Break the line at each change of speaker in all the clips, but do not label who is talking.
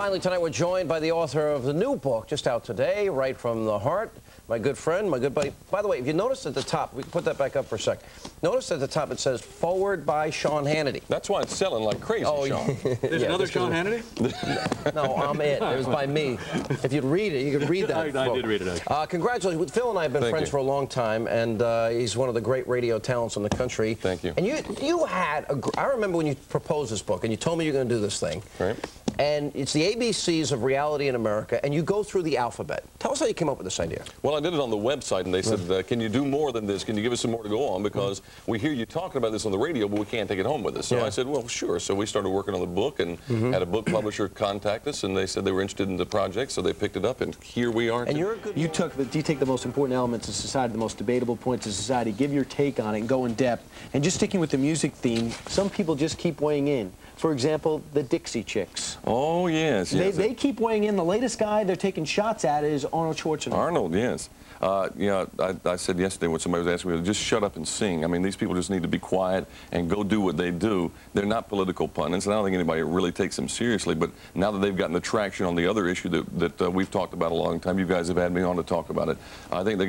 finally, tonight we're joined by the author of the new book, just out today, Right from the Heart, my good friend, my good buddy. By the way, if you notice at the top, we can put that back up for a sec. Notice at the top it says, forward by Sean Hannity.
That's why it's selling like crazy, Sean.
There's another Sean Hannity?
No, I'm it. It was by me. If you'd read it, you could read that.
I did read it, actually.
Congratulations. Phil and I have been friends for a long time, and he's one of the great radio talents in the country.
Thank you.
And you had, I remember when you proposed this book, and you told me you were going to do this thing.
Right.
And it's the ABCs of reality in America, and you go through the alphabet. Tell us how you came up with this idea.
Well, I did it on the website, and they said, can you do more than this? Can you give us some more to go on? Because we hear you talking about this on the radio, but we can't take it home with us. So I said, well, sure. So we started working on the book, and had a book publisher contact us, and they said they were interested in the project, so they picked it up, and here we are.
And you're a good
you take the most important elements of society, the most debatable points of society, give your take on it, and go in depth. And just sticking with the music theme, some people just keep weighing in. For example, the Dixie Chicks.
Oh, yes.
They keep weighing in. The latest guy they're taking shots at is Arnold Schwarzenegger.
Arnold, yes. I said yesterday when somebody was asking me, just shut up and sing. I mean, these people just need to be quiet and go do what they do. They're not political pundits, and I don't think anybody really takes them seriously. But now that they've gotten the traction on the other issue that we've talked about a long time, you guys have had me on to talk about it. I think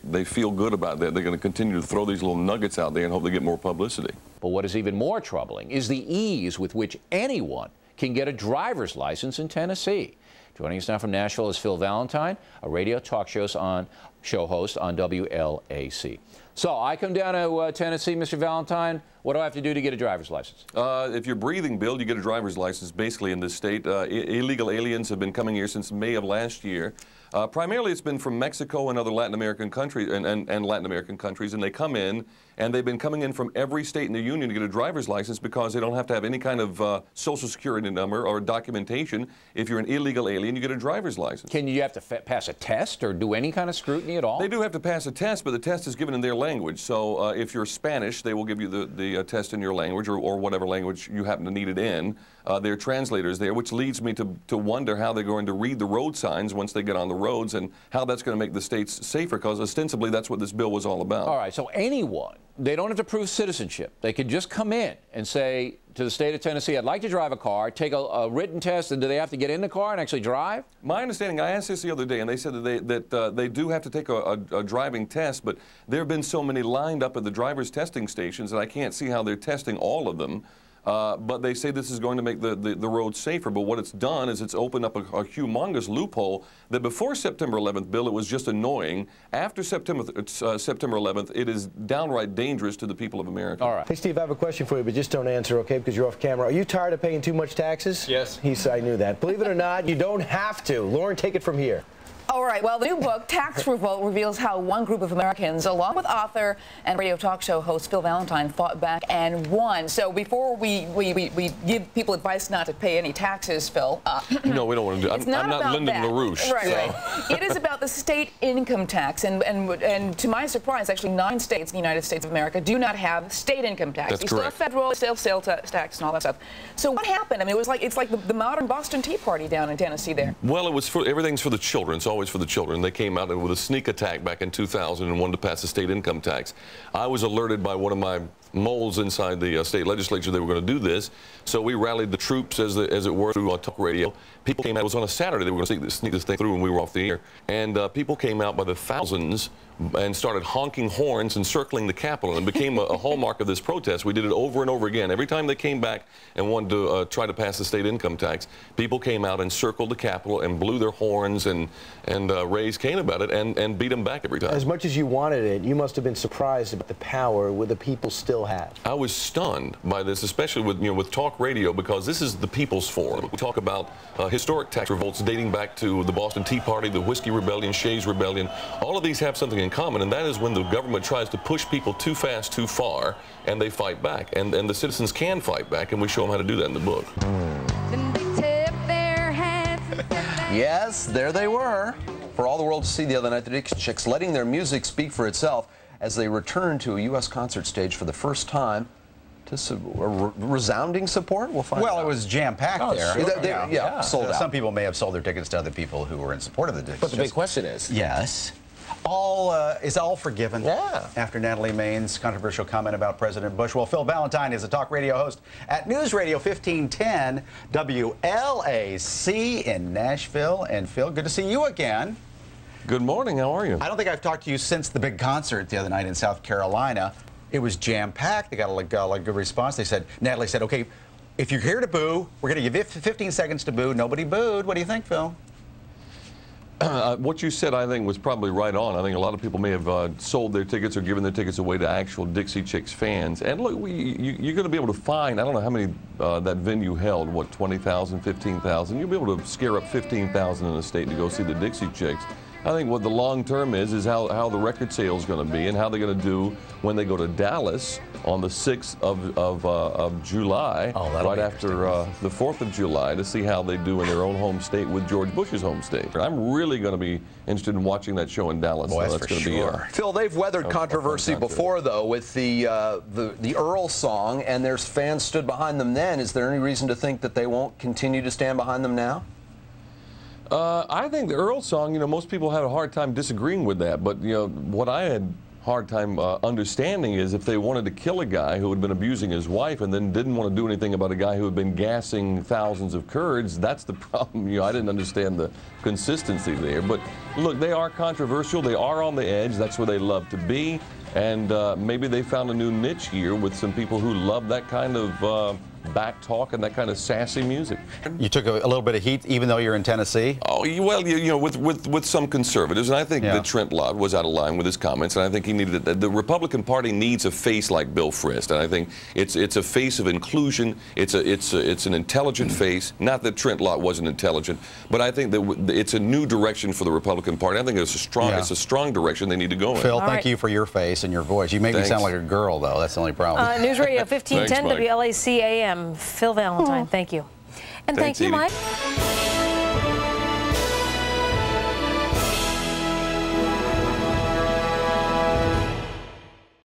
they feel good about that. They're going to continue to throw these little nuggets out there and hope they get more publicity.
But what is even more troubling is the ease with which anyone can get a driver's license in Tennessee. Joining us now from Nashville is Phil Valentine, a radio talk show host on WLAC. So I come down to Tennessee, Mr. Valentine. What do I have to do to get a driver's license?
If you're breathing, Bill, you get a driver's license basically in this state. Illegal aliens have been coming here since May of last year. Primarily it's been from Mexico and other Latin American countries and Latin American countries, and they come in, and they've been coming in from every state in the union to get a driver's license because they don't have to have any kind of social security number or documentation. If you're an illegal alien, you get a driver's license.
Can you have to pass a test or do any kind of scrutiny at all?
They do have to pass a test, but the test is given in their language. So if you're Spanish, they will give you the test in your language or whatever language you happen to need it in. There are translators there, which leads me to wonder how they're going to read the road signs once they get on the roads and how that's going to make the states safer, because ostensibly that's what this bill was all about.
All right, so anyone, they don't have to prove citizenship. They could just come in and say to the state of Tennessee, I'd like to drive a car, take a written test, and do they have to get in the car and actually drive?
My understanding, I asked this the other day, and they said that they do have to take a driving test, but there have been so many lined up at the driver's testing stations that I can't see how they're testing all of them. But they say this is going to make the roads safer. But what it's done is it's opened up a humongous loophole that before September 11th, Bill, it was just annoying. After September 11th, it is downright dangerous to the people of America.
All right. Hey, Steve, I have a question for you, but just don't answer, okay, because you're off camera. Are you tired of paying too much taxes?
Yes.
I knew that. Believe it or not, you don't have to. Lauren, take it from here.
All right, well, the new book, Tax Revolt, reveals how one group of Americans, along with author and radio talk show host Phil Valentine, fought back and won. So before we give people advice not to pay any taxes, Phil.
No, we don't want to do it. I'm not Lyndon LaRouche.
Right, right. It is about the state income tax. And to my surprise, actually 9 states in the United States of America do not have state income tax.
That's
they still have federal, still sales tax and all that stuff. So what happened? I mean, it's like the modern Boston Tea Party down in Tennessee there.
Well, everything's for the children. It's always for the children. They came out with a sneak attack back in 2000 and wanted to pass the state income tax. I was alerted by one of my moles inside the state legislature they were going to do this, so we rallied the troops, as it were, through talk radio. People came out. It was on a Saturday. They were going to sneak this thing through when we were off the air, and people came out by the thousands and started honking horns and circling the Capitol, and became a hallmark of this protest. We did it over and over again. Every time they came back and wanted to try to pass the state income tax, people came out and circled the Capitol and blew their horns and raised Cain about it and beat them back every time.
As much as you wanted it, you must have been surprised about the power the people still have.
I was stunned by this, especially with talk radio, because this is the People's Forum. We talk about historic tax revolts dating back to the Boston Tea Party, the Whiskey Rebellion, Shays Rebellion. All of these have something in common, and that is when the government tries to push people too fast, too far, and they fight back. And the citizens can fight back, and we show them how to do that in the book.
Yes, there they were. For all the world to see the other night, the Dixie Chicks letting their music speak for itself as they return to a U.S. concert stage for the first time to resounding support. We'll find out.
Well, it was jam-packed there.
Sure. Yeah, sold out.
Some people may have sold their tickets to other people who were in support of the Dixie Chicks.
But the big question is,
yes, is all forgiven after Natalie Maine's controversial comment about President Bush. Well, Phil Valentine is a talk radio host at News Radio 1510 WLAC in Nashville. And Phil, good to see you again.
Good morning. How are you?
I don't think I've talked to you since the big concert the other night in South Carolina. It was jam-packed. They got a good response. They said, Natalie said, okay, if you're here to boo, we're going to give you 15 seconds to boo. Nobody booed. What do you think, Phil?
What you said, I think, was probably right on. I think a lot of people may have sold their tickets or given their tickets away to actual Dixie Chicks fans. And look, you're going to be able to find, I don't know how many that venue held, what, 20,000, 15,000. You'll be able to scare up 15,000 in the state to go see the Dixie Chicks. I think what the long term is how the record sale is going to be and how they're going to do when they go to Dallas on the 6th of July, right after the 4th of July, to see how they do in their own home state with George Bush's home state. I'm really going to be interested in watching that show in Dallas.
Boy, that's going to be Phil, they've weathered controversy before, though, with the Earl song, and their fans stood behind them then. Is there any reason to think that they won't continue to stand behind them now?
I think the Earl song, you know, most people had a hard time disagreeing with that, but, you know, what I had hard time understanding is if they wanted to kill a guy who had been abusing his wife and then didn't want to do anything about a guy who had been gassing thousands of Kurds, that's the problem. You know, I didn't understand the consistency there. But look, they are controversial. They are on the edge. That's where they love to be. And maybe they found a new niche here with some people who love that kind of back talk and that kind of sassy music.
You took a little bit of heat, even though you're in Tennessee?
Oh, well, you know, with some conservatives, and I think that Trent Lott was out of line with his comments, and I think he needed the Republican Party needs a face like Bill Frist, and I think it's a face of inclusion. It's an intelligent face. Not that Trent Lott wasn't intelligent, but I think that it's a new direction for the Republican Party. I think it's a strong direction they need to go in.
Phil, thank you for your face and your voice. You make me sound like a girl, though. That's the only problem.
News Radio 1510 WLAC AM. Phil Valentine, thank you. And thank you, Mike.